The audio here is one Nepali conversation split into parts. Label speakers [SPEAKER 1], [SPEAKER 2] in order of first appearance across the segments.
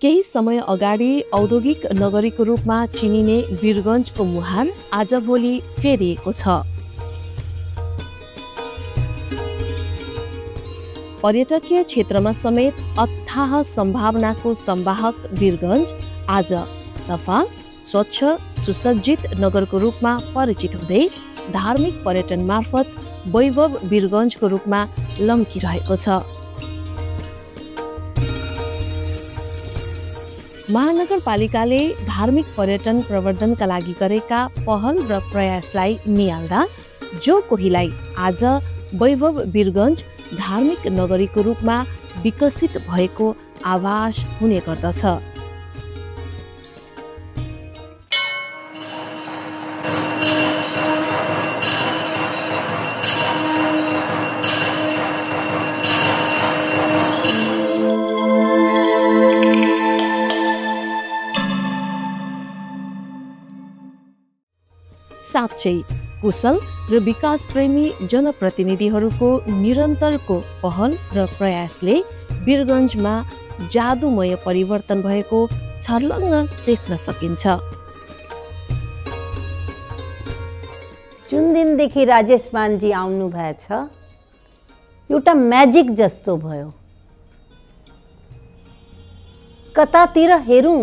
[SPEAKER 1] केही समय अगाडि औद्योगिक नगरीको रूपमा चिनिने वीरगञ्जको मुहान आजभोलि फेरिएको छ। पर्यटकीय क्षेत्रमा समेत अथाह सम्भावनाको संवाहक वीरगञ्ज आज सफा, स्वच्छ, सुसज्जित नगरको रूपमा परिचित हुँदै धार्मिक पर्यटन मार्फत वैभव वीरगञ्जको रूपमा लम्किरहेको छ। महानगरपालिकाले धार्मिक पर्यटन प्रवर्धनका लागि गरेका पहल र प्रयासलाई नियाल्दा जो कोहीलाई आज वैभव वीरगञ्ज धार्मिक नगरीको रूपमा विकसित भएको आभास हुने गर्दछ। साँच्चै कुशल र विकास प्रेमी जनप्रतिनिधिहरूको निरन्तरको पहल र प्रयासले वीरगञ्जमा जादुमय परिवर्तन भएको छर्लङ्ग देख्न सकिन्छ।
[SPEAKER 2] जुन दिनदेखि राजेश मानजी आउनु भएछ एउटा म्याजिक जस्तो भयो। कतातिर हेरौँ,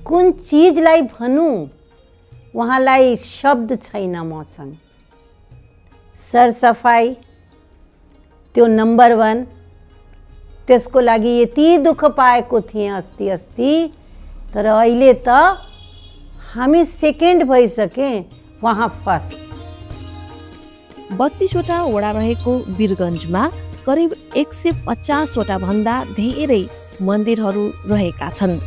[SPEAKER 2] कुन चीजलाई भनौँ, उहाँलाई शब्द छैन मसँग। सरसफाई त्यो नम्बर 1, त्यसको लागि यति दुःख पाएको थिएँ अस्ति तर अहिले त हामी सेकेन्ड भइसके, उहाँ फर्स्ट।
[SPEAKER 1] 32 वटा वडा रहेको वीरगञ्जमा करिब 150 वटा भन्दा धेरै मन्दिरहरू रहेका छन्।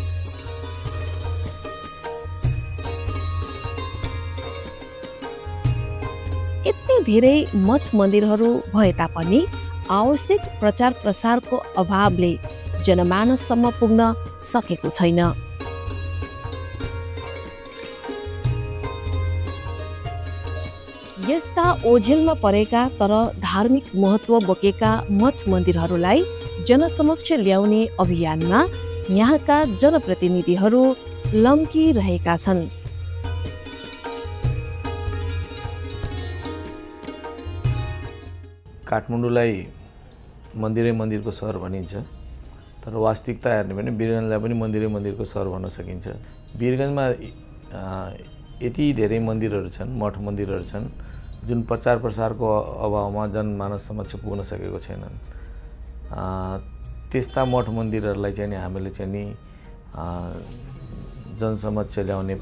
[SPEAKER 1] यति धेरै मठ मन्दिरहरू भए तापनि आवश्यक प्रचार प्रसारको अभावले जनमानससम्म पुग्न सकेको छैन। यस्ता ओझेलमा परेका तर धार्मिक महत्त्व बोकेका मठ मन्दिरहरूलाई जनसमक्ष ल्याउने अभियानमा यहाँका जनप्रतिनिधिहरू लम्किरहेका छन्।
[SPEAKER 3] काठमाडौँलाई मन्दिरै मन्दिरको सहर भनिन्छ, तर वास्तविकता हेर्ने भने वीरगञ्जलाई पनि मन्दिरै मन्दिरको सहर भन्न सकिन्छ। वीरगञ्जमा यति धेरै मन्दिरहरू छन्, मठ मन्दिरहरू छन् जुन प्रचार प्रसारको अभावमा जनमानस समक्ष पुग्न सकेको छैनन्। त्यस्ता मठ मन्दिरहरूलाई चाहिँ नि हामीले चाहिँ नि जनसमक्ष ल्याउने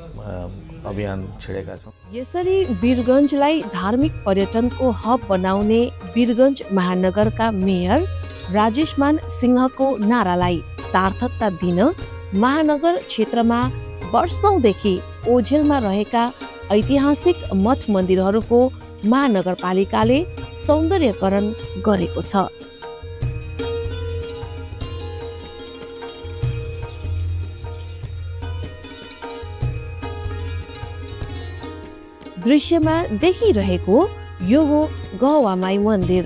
[SPEAKER 3] अभियान छेडेका छौँ।
[SPEAKER 1] यसरी वीरगञ्जलाई धार्मिक पर्यटनको हब बनाउने वीरगञ्ज महानगरका मेयर राजेशमान सिंहको नारालाई सार्थकता दिन महानगर क्षेत्रमा वर्षौंदेखि ओझेलमा रहेका ऐतिहासिक मठ मन्दिरहरूको महानगरपालिकाले सौन्दर्यकरण गरेको छ। दृश्यमा देखिरहेको यो हो गहवामाई मन्दिर।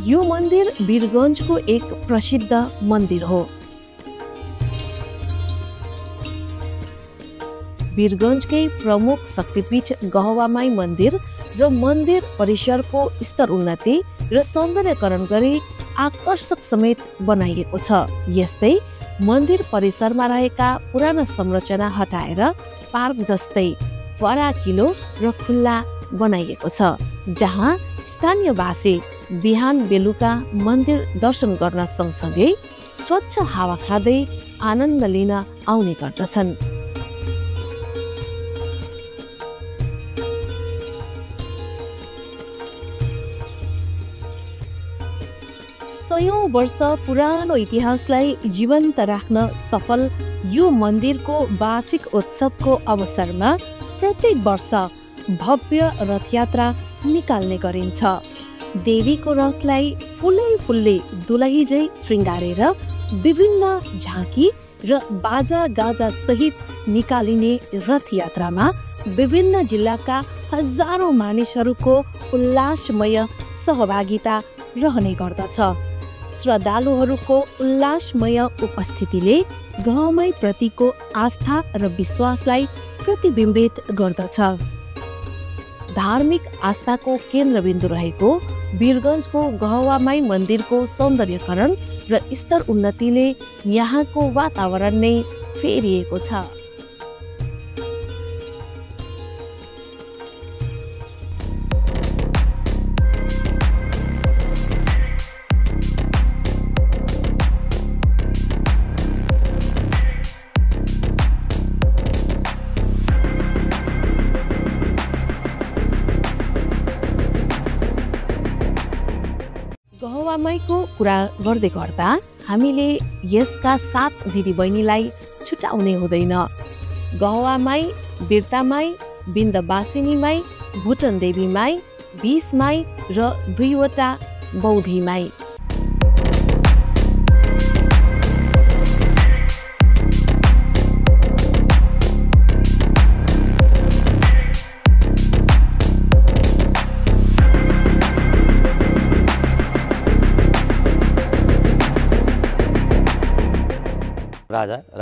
[SPEAKER 1] यो मन्दिर वीरगञ्जको एक प्रसिद्ध मन्दिर हो। वीरगञ्जकै प्रमुख शक्तिपीठ गहवामाई मन्दिर र मन्दिर परिसरको स्तर उन्नति र सौन्दर्यकरण गरी आकर्षक समेत बनाइएको छ। यस्तै मन्दिर परिसरमा रहेका पुराना संरचना हटाएर पार्क जस्तै फराकिलो र खुल्ला बनाइएको छ, जहाँ स्थानीयवासी बिहान बेलुका मन्दिर दर्शन गर्न सँगसँगै स्वच्छ हावा खाँदै आनन्द लिन आउने गर्दछन्। सयौं वर्ष पुरानो इतिहासलाई जीवन्त राख्न सफल यो मन्दिरको वार्षिक उत्सवको अवसरमा प्रत्येक वर्ष भव्य रथयात्रा निकाल्ने गरिन्छ। देवीको रथलाई फुलै दुलहीझै श्रृङ्गारेर विभिन्न झाँकी र बाजा गाजा सहित निकालिने रथयात्रामा विभिन्न जिल्लाका हजारौं मानिसहरूको उल्लासमय सहभागिता रहने गर्दछ। श्रद्धालुहरूको उल्लासमय उपस्थितिले गहमाई प्रतिको आस्था र विश्वासलाई प्रतिबिम्बित गर्दछ। धार्मिक आस्थाको केन्द्रबिन्दु रहेको वीरगञ्जको गहवामाई मन्दिरको सौन्दर्यकरण र स्तर उन्नतिले यहाँको वातावरण नै फेरिएको छ। गहवामाईको कुरा गर्दै गर्दा हामीले यसका 7 दिदीबहिनीलाई छुटाउने हुँदैन। गहवामाई, बिर्तामाई, बिन्दवासिनी माई, भुटन देवी माई, 20 माई र 2वटा बौधी माई।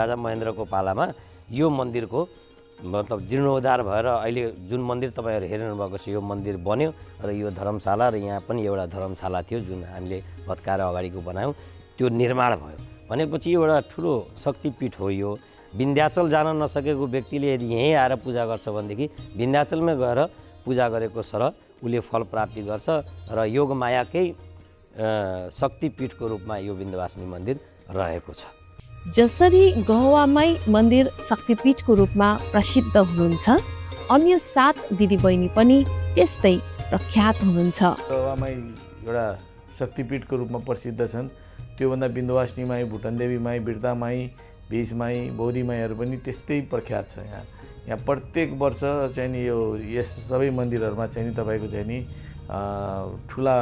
[SPEAKER 4] राजा महेन्द्रको पालामा यो मन्दिरको मतलब जीर्णोद्धार भएर अहिले जुन मन्दिर तपाईँहरू हेर्नु भएको छ यो मन्दिर बन्यो र यो धर्मशाला र यहाँ पनि एउटा धर्मशाला थियो जुन हामीले भत्काएर अगाडिको बनायौँ त्यो निर्माण भयो भनेपछि एउटा ठुलो शक्तिपीठ हो यो। विन्ध्याचल जान नसकेको व्यक्तिले यदि यहीँ आएर पूजा गर्छ भनेदेखि विन्ध्याचलमै गएर पूजा गरेको सर उसले फल प्राप्ति गर्छ र योग मायाकै शक्तिपीठको रूपमा यो विन्ध्यवासिनी मन्दिर रहेको छ।
[SPEAKER 1] जसरी गहवामाई मन्दिर शक्तिपीठको रूपमा प्रसिद्ध हुनुहुन्छ, अन्य 7 दिदीबहिनी पनि त्यस्तै प्रख्यात हुनुहुन्छ।
[SPEAKER 3] गहवामाई एउटा शक्तिपीठको रूपमा प्रसिद्ध छन्। त्योभन्दा विन्ध्यवासिनी माई, भुटन देवी माई, बिर्ता माई, 20 माई, बौधी माईहरू पनि त्यस्तै प्रख्यात छ। यहाँ प्रत्येक वर्ष चाहिँ नि यो यस सबै मन्दिरहरूमा चाहिँ नि तपाईँको चाहिँ नि ठुला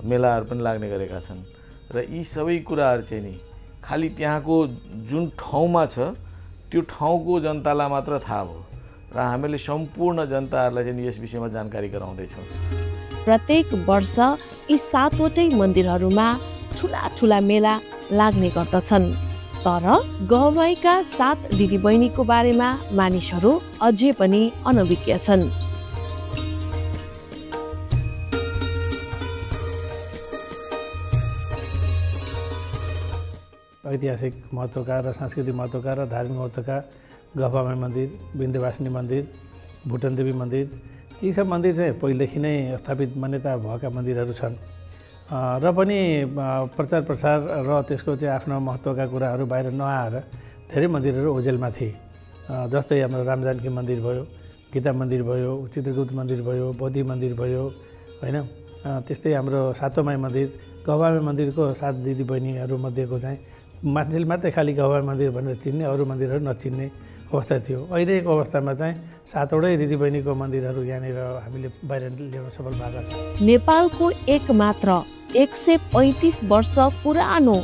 [SPEAKER 3] मेलाहरू पनि लाग्ने गरेका छन् र यी सबै कुराहरू चाहिँ नि खालि त्यहाँको जुन ठाउँमा छ त्यो ठाउँको जनतालाई मात्र थाहा हो र हामीले सम्पूर्ण जनताहरूलाई चाहिँ यस विषयमा जानकारी गराउँदैछौँ।
[SPEAKER 1] प्रत्येक वर्ष यी 7वटै मन्दिरहरूमा ठुला ठुला मेला लाग्ने गर्दछन्। तर गहवाईका 7 दिदीबहिनीको बारेमा मानिसहरू अझै पनि अनभिज्ञ छन्।
[SPEAKER 5] ऐतिहासिक महत्त्वका र सांस्कृतिक महत्त्वका र धार्मिक महत्त्वका गहवामाई मन्दिर, विन्ध्यवासिनी मन्दिर, भुटन देवी मन्दिर यी सब मन्दिर चाहिँ पहिलेदेखि नै स्थापित मान्यता भएका मन्दिरहरू छन् र पनि प्रचार प्रसार र त्यसको चाहिँ आफ्नो महत्त्वका कुराहरू बाहिर नआएर धेरै मन्दिरहरू ओझेलमा थिए। जस्तै हाम्रो रामजानकी मन्दिर भयो, गीता मन्दिर भयो, चित्रगुप्त मन्दिर भयो, बौद्धी मन्दिर भयो होइन। त्यस्तै हाम्रो 7औं माई मन्दिर, गहवामाई मन्दिरको 7 दिदीबहिनीहरू मध्येको चाहिँ मान्छेले मात्रै खालि गहवामाई मन्दिर भनेर चिन्ने, अरू मन्दिरहरू नचिन्ने अवस्था थियो। अहिलेको अवस्थामा चाहिँ 7वटै दिदीबहिनीको मन्दिरहरू यहाँनिर हामीले बाहिर ल्याउन सफल भएका छौँ।
[SPEAKER 1] नेपालको एकमात्र 135 वर्ष पुरानो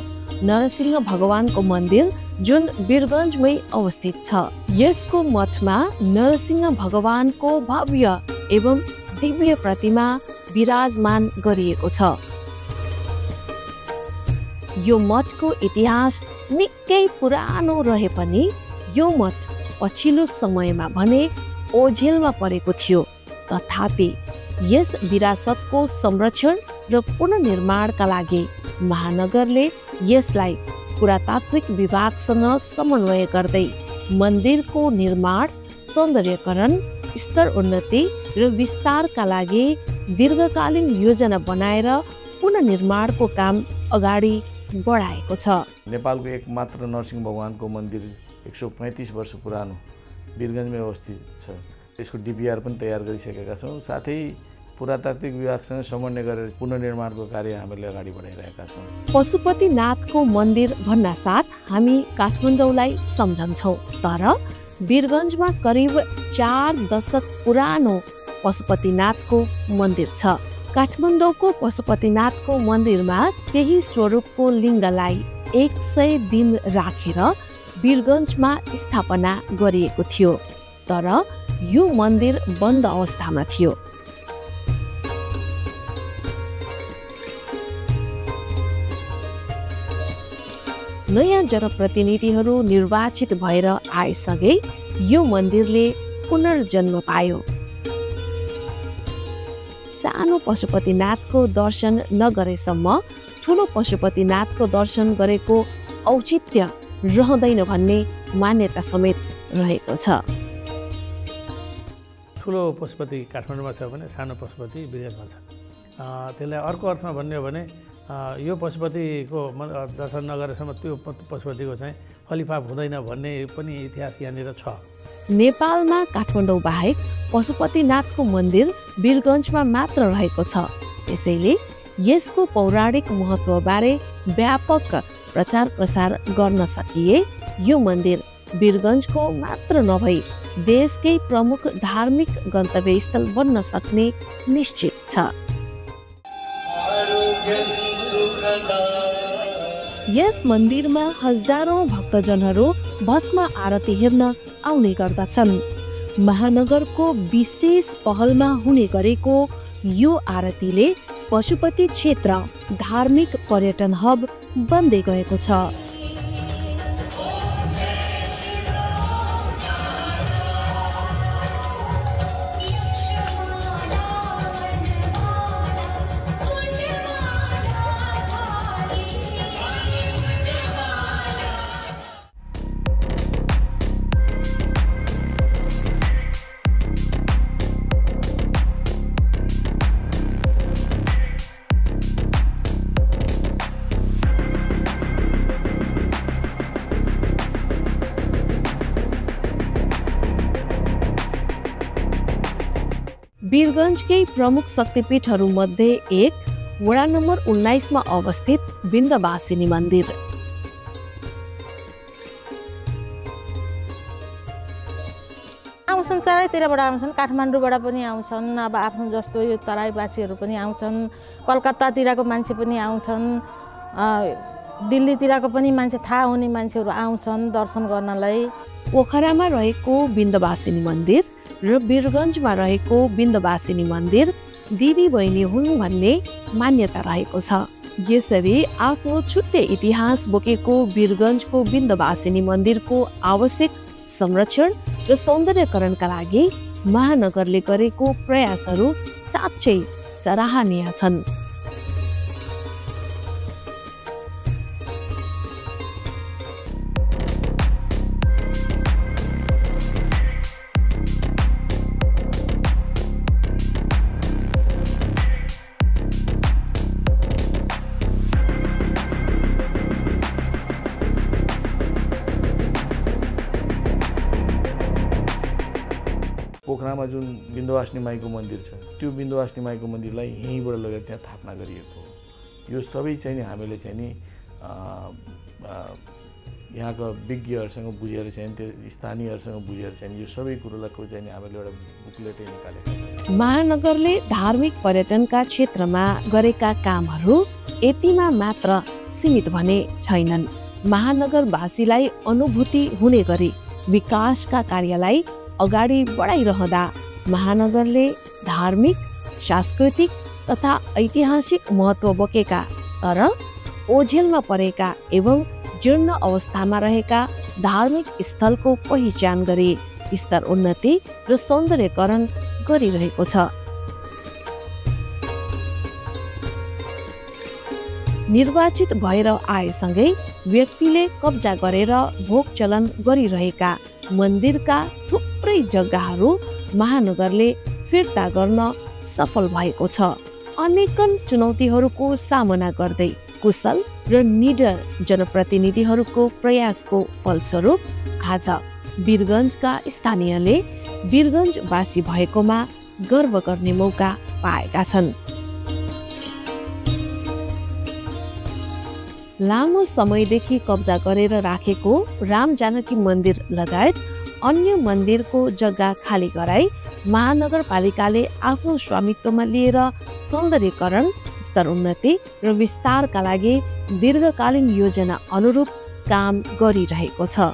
[SPEAKER 1] नरसिंह भगवानको मन्दिर जुन वीरगञ्जमै अवस्थित छ। यसको मठमा नरसिंह भगवानको भव्य एवं दिव्य प्रतिमा विराजमान गरिएको छ। यो मठको इतिहास निकै पुरानो रहे पनि यो मठ पछिल्लो समयमा भने ओझेलमा परेको थियो। तथापि यस विरासतको संरक्षण र पुनर्निर्माणका लागि महानगरले यसलाई पुरातात्विक विभागसँग समन्वय गर्दै मन्दिरको निर्माण, सौन्दर्यकरण, स्तर उन्नति र विस्तारका लागि दीर्घकालीन योजना बनाएर पुनर्निर्माणको काम अगाडि बढाएको छ।
[SPEAKER 3] नेपालको एकमात्र नरसिंह भगवानको मन्दिर 135 वर्ष पुरानो वीरगञ्जमै अवस्थित छ। यसको डिपिआर पनि तयार गरिसकेका छौँ। साथै पुरातात्विक विभागसँग समन्वय गरेर पुनर्निर्माणको कार्य हामीले अगाडि बढाइरहेका छौँ।
[SPEAKER 1] पशुपतिनाथको मन्दिर भन्नासाथ हामी काठमाडौँलाई सम्झन्छौँ, तर वीरगञ्जमा करिब 4 दशक पुरानो पशुपतिनाथको मन्दिर छ। काठमाडौँको पशुपतिनाथको मन्दिरमा त्यही स्वरूपको लिङ्गलाई 100 दिन राखेर वीरगञ्जमा स्थापना गरिएको थियो, तर यो मन्दिर बन्द अवस्थामा थियो। नयाँ जनप्रतिनिधिहरू निर्वाचित भएर आएसँगै यो मन्दिरले पुनर्जन्म पायो। सानो पशुपतिनाथको दर्शन नगरेसम्म ठुलो पशुपतिनाथको दर्शन गरेको औचित्य रहँदैन भन्ने मान्यता समेत रहेको छ।
[SPEAKER 5] ठुलो पशुपति काठमाडौँमा छ भने सानो पशुपति विदेशमा छ। त्यसलाई अर्को अर्थमा भन्ने हो भने यो पशुपतिको दर्शन नगरेसम्म त्यो पशुपतिको चाहिँ फलिफाप हुँदैन भन्ने पनि इतिहास यहाँनिर छ।
[SPEAKER 1] नेपालमा काठमाडौँ बाहेक पशुपतिनाथको मन्दिर वीरगञ्जमा मात्र रहेको छ। त्यसैले यसको पौराणिक महत्त्वबारे व्यापक प्रचार प्रसार गर्न सकिए यो मन्दिर वीरगञ्जको मात्र नभई देशकै प्रमुख धार्मिक गन्तव्यस्थल बन्न सक्ने निश्चित छ। यस मन्दिरमा हजारौं भक्तजनहरू भस्म आरती हेर्न आउने गर्दछन्। महानगरको विशेष पहलमा हुने गरेको यो आरतीले पशुपति क्षेत्र धार्मिक पर्यटन हब बन्दै गएको छ। वीरगञ्जकै प्रमुख शक्तिपीठहरू मध्ये एक वडा नम्बर 19 मा अवस्थित विन्ध्यवासिनी मन्दिर।
[SPEAKER 6] आउँछन् चारैतिरबाट आउँछन्, काठमाडौँबाट पनि आउँछन्, अब आफ्नो जस्तो यो तराईवासीहरू पनि आउँछन्, कलकत्तातिरको मान्छे पनि आउँछन्, दिल्लीतिरको पनि मान्छे थाहा हुने मान्छेहरू आउँछन् दर्शन गर्नलाई।
[SPEAKER 1] पोखरामा रहेको विन्ध्यवासिनी मन्दिर र वीरगञ्जमा रहेको विन्ध्यवासिनी मन्दिर दिदी बहिनी हुन् भन्ने मान्यता रहेको छ। यसरी आफ्नो छुट्टै इतिहास बोकेको वीरगञ्जको विन्ध्यवासिनी मन्दिरको आवश्यक संरक्षण र सौन्दर्यकरणका लागि महानगरले गरेको प्रयासहरू साँच्चै सराहनीय छन्।
[SPEAKER 3] पोखरामा जुन विन्ध्यवासिनी माईको मन्दिर छ त्यो विन्ध्यवासिनी माईको मन्दिरलाई यहीँबाट लगेर त्यहाँ स्थापना गरिएको हो। यो सबै चाहिँ नि हामीले चाहिँ नि यहाँका विज्ञहरूसँग बुझेर चाहिँ त्यो स्थानीयहरूसँग बुझेर चाहिँ यो सबै कुरोलाई चाहिँ नि हामीले एउटा बुकलेटै निकालेको छ।
[SPEAKER 1] महानगरले धार्मिक पर्यटनका क्षेत्रमा गरेका कामहरू यतिमा मात्र सीमित भने छैनन्। महानगरवासीलाई अनुभूति हुने गरी विकासका कार्यलाई अगाडि बढाइरहँदा महानगरले धार्मिक, सांस्कृतिक तथा ऐतिहासिक महत्त्व बोकेका तर ओझेलमा परेका एवं जीर्ण अवस्थामा रहेका धार्मिक स्थलको पहिचान गरी स्तर उन्नति र सौन्दर्यकरण गरिरहेको छ। निर्वाचित भएर आएसँगै व्यक्तिले कब्जा गरेर भोग चलन गरिरहेका मन्दिरका थुप्रै जग्गाहरू महानगरले फिर्ता गर्न सफल भएको छ। अनेकन चुनौतीहरूको सामना गर्दै कुशल र निडर जनप्रतिनिधिहरूको प्रयासको फलस्वरूप आज वीरगञ्जका स्थानीयले वीरगञ्जवासी भएकोमा गर्व गर्ने मौका पाएका छन्। लामो समयदेखि कब्जा गरेर राखेको राम जानकी मन्दिर लगायत अन्य मन्दिरको जग्गा खाली गराई महानगरपालिकाले आफ्नो स्वामित्वमा लिएर सौन्दर्यकरण, स्तर उन्नति र विस्तारका लागि दीर्घकालीन योजना अनुरूप काम गरिरहेको छ।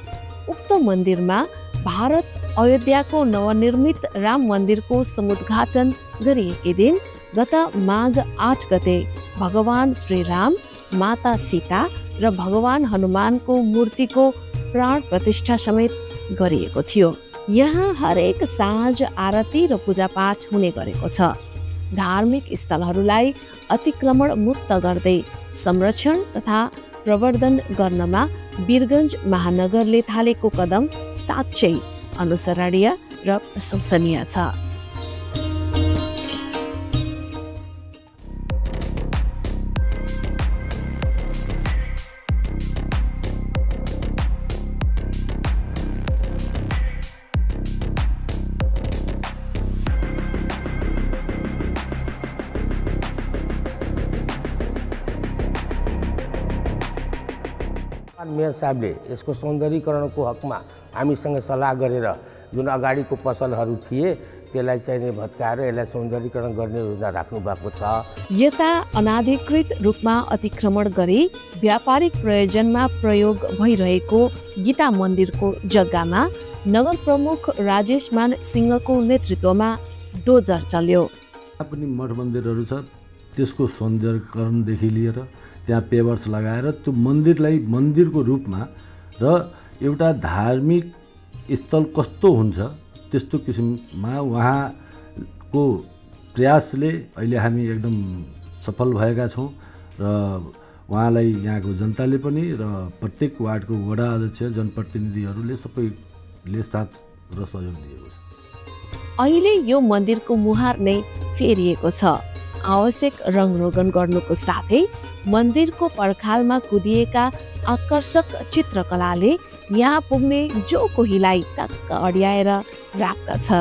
[SPEAKER 1] उक्त मन्दिरमा भारत अयोध्याको नवनिर्मित राम मन्दिरको समुद्घाटन गरिएकै दिन गत माघ 8 गते भगवान श्री राम, माता सीता र भगवान हनुमानको मूर्तिको प्राण प्रतिष्ठा समेत गरिएको थियो। यहाँ हरेक साँझ आरती र पूजापाठ हुने गरेको छ। धार्मिक स्थलहरूलाई अतिक्रमण मुक्त गर्दै संरक्षण तथा प्रवर्धन गर्नमा वीरगञ्ज महानगरले थालेको कदम साँच्चै अनुसरणीय र प्रशंसनीय छ।
[SPEAKER 7] मेयर साहबले यसको सौन्दर्यीकरणको हकमा हामीसँग सल्लाह गरेर जुन अगाडिको पसलहरू थिए त्यसलाई चाहिँ भत्काएर यसलाई सौन्दर्यीकरण गर्ने योजना राख्नु भएको छ।
[SPEAKER 1] यता अनाधिकृत रूपमा अतिक्रमण गरी व्यापारिक प्रयोजनमा प्रयोग भइरहेको गीता मन्दिरको जग्गामा नगर प्रमुख राजेश मान सिंहको नेतृत्वमा डोजर चल्यो।
[SPEAKER 8] पनि मठ मन्दिरहरू छ, त्यसको सौन्दर्यीकरणदेखि लिएर त्यहाँ पेवर्स लगाएर त्यो मन्दिरलाई मन्दिरको रूपमा र एउटा धार्मिक स्थल कस्तो हुन्छ त्यस्तो किसिममा उहाँको प्रयासले अहिले हामी एकदम सफल भएका छौँ र उहाँलाई यहाँको जनताले पनि र प्रत्येक वार्डको वडा अध्यक्ष जनप्रतिनिधिहरूले सबैले साथ र सहयोग दिएको छ।
[SPEAKER 1] अहिले यो मन्दिरको मुहार नै फेरिएको छ। आवश्यक रङरोगन गर्नुको साथै मन्दिरको पर्खालमा कुदिएका आकर्षक चित्रकलाले यहाँ पुग्ने जो कोहीलाई टक्क अड्याएर राख्दछ।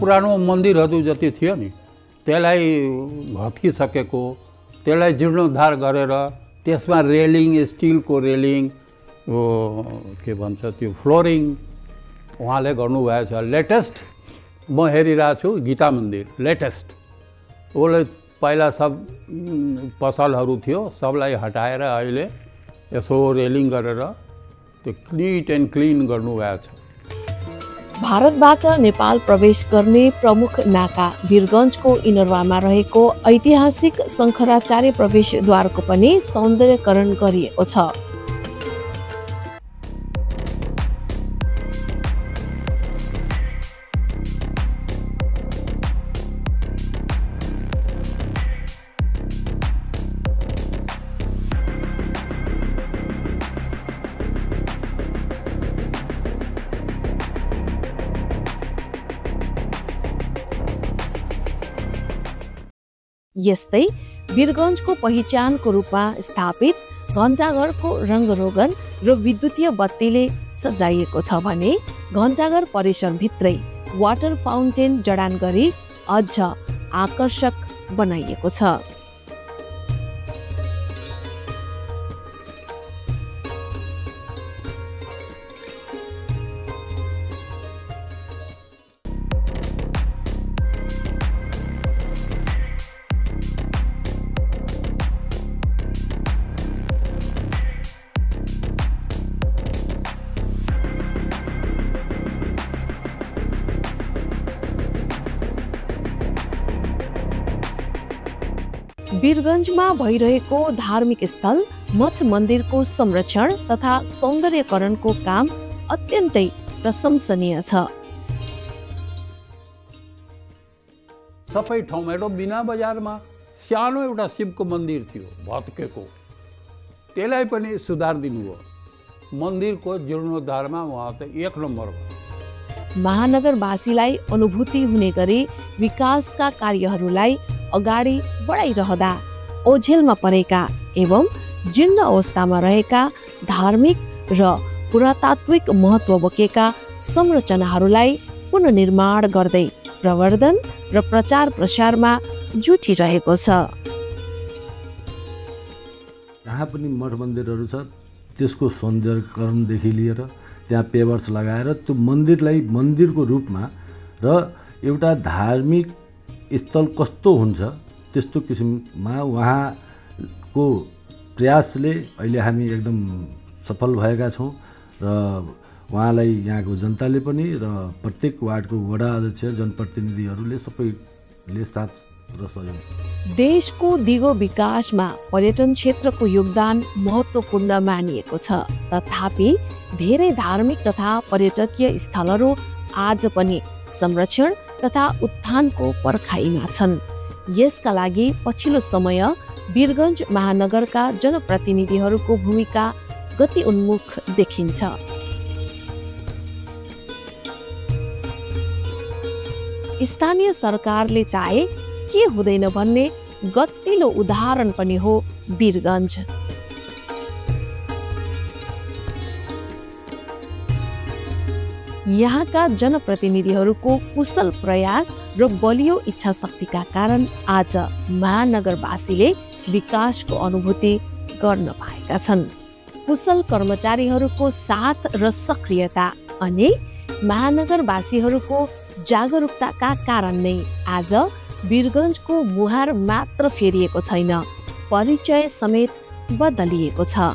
[SPEAKER 9] पुरानो मन्दिरहरू जति थियो नि त्यसलाई भत्किसकेको, त्यसलाई जीर्णोद्धार गरेर त्यसमा रेलिङ, स्टिलको रेलिङ, के भन्छ त्यो फ्लोरिङ उहाँले गर्नुभएको छ। लेटेस्ट म हेरिरहेको छु गीता मन्दिर लेटेस्ट, उसले पहिला सब पसलहरू थियो सबलाई हटाएर अहिले यसो रेलिङ गरेर त्यो निट एन्ड क्लिन गर्नुभएको छ।
[SPEAKER 1] भारतबाट नेपाल प्रवेश गर्ने प्रमुख नाका वीरगञ्जको इनरवामा रहेको ऐतिहासिक शङ्कराचार्य प्रवेशद्वारको पनि सौन्दर्यकरण गरिएको छ। यस्तै वीरगञ्जको पहिचानको रूपमा स्थापित घण्टाघरको रङ्गरोगन र विद्युतीय बत्तीले सजाइएको छ भने घण्टाघर परिसरभित्रै वाटर फाउन्टेन जडान गरी अझ आकर्षक बनाइएको छ। वीरगञ्जमा भइरहेको धार्मिक स्थल मठ मन्दिरको संरक्षण तथा सौन्दर्यकरणको काम अत्यन्तै प्रशंसनीय छ।
[SPEAKER 9] सबै ठाउँमा एउटा बिना बजारमा सानो एउटा शिवको मन्दिर थियो भत्केको, त्यसलाई पनि सुधार दिनुभयो। मन्दिरको जीर्णोद्धारमा उहाँ त एक नम्बर हो।
[SPEAKER 1] महानगरवासीलाई अनुभूति हुने गरी विकासका कार्यहरूलाई अगाडि बढाइरहँदा ओझेलमा परेका एवं जीर्ण अवस्थामा रहेका धार्मिक र पुरातात्विक महत्त्व बोकेका संरचनाहरूलाई पुनर्निर्माण गर्दै प्रवर्धन र प्रचार प्रसारमा जुटिरहेको छ।
[SPEAKER 8] जहाँ पनि मठ मन्दिरहरू छ त्यसको सौन्दर्यकरणदेखि लिएर त्यहाँ पेवर्स लगाएर त्यो मन्दिरलाई मन्दिरको रूपमा र एउटा धार्मिक स्थल कस्तो हुन्छ त्यस्तो किसिममा उहाँको प्रयासले अहिले हामी एकदम सफल भएका छौँ र उहाँलाई यहाँको जनताले पनि र प्रत्येक वार्डको वडा अध्यक्ष जनप्रतिनिधिहरूले सबैले साथ र सहयोग।
[SPEAKER 1] देशको दिगो विकासमा पर्यटन क्षेत्रको योगदान महत्त्वपूर्ण मानिएको छ। तथापि धेरै धार्मिक तथा पर्यटकीय स्थलहरू आज पनि संरक्षण तथा उत्थानको पर्खाइमा छन्। यसका लागि पछिल्लो समय वीरगञ्ज महानगरका जनप्रतिनिधिहरूको भूमिका गति उन्मुख देखिन्छ। स्थानीय सरकारले चाहे के हुँदैन भन्ने गतिलो उदाहरण पनि हो वीरगञ्ज। यहाँका जनप्रतिनिधिहरूको कुशल प्रयास र बलियो इच्छा शक्तिका कारण आज महानगरवासीले विकासको अनुभूति गर्न पाएका छन्। कुशल कर्मचारीहरूको साथ र सक्रियता अनि महानगरवासीहरूको जागरुकताका कारण नै आज वीरगञ्जको मुहार मात्र फेरिएको छैन, परिचय समेत बदलिएको छ।